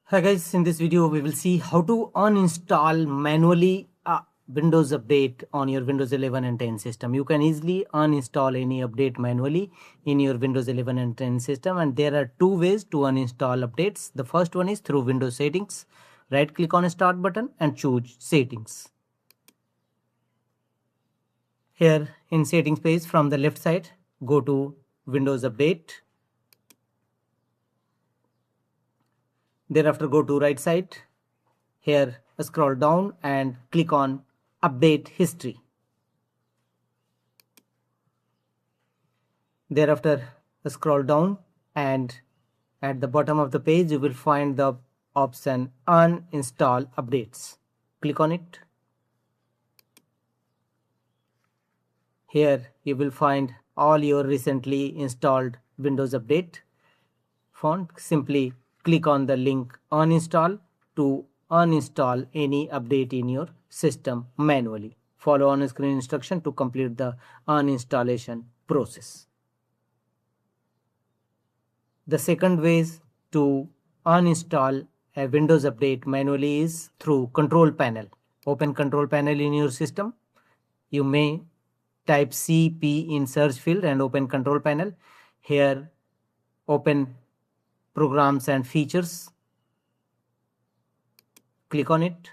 Hi guys, in this video we will see how to uninstall manually a Windows update on your Windows 11 and 10 system. You can easily uninstall any update manually in your Windows 11 and 10 system, and there are two ways to uninstall updates. The first one is through Windows settings. Right click on start button and choose settings. Here in settings page from the left side, go to Windows update. Thereafter go to right side. Here scroll down and click on update history. Thereafter scroll down and at the bottom of the page you will find the option uninstall updates. Click on it. Here you will find all your recently installed Windows update font. Simply click on the link uninstall to uninstall any update in your system manually. Follow on screen instruction to complete the uninstallation process. The second way to uninstall a Windows update manually is through control panel. Open control panel in your system. You may type CP in search field and open control panel. Here open programs and features. Click on it.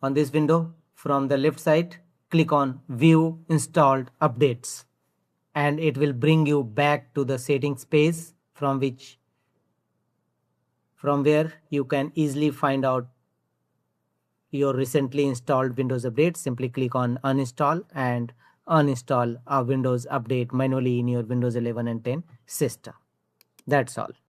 On this window from the left side, click on view installed updates and it will bring you back to the settings page from where you can easily find out your recently installed Windows update. Simply click on uninstall and uninstall a Windows update manually in your Windows 11 and 10 system. That's all.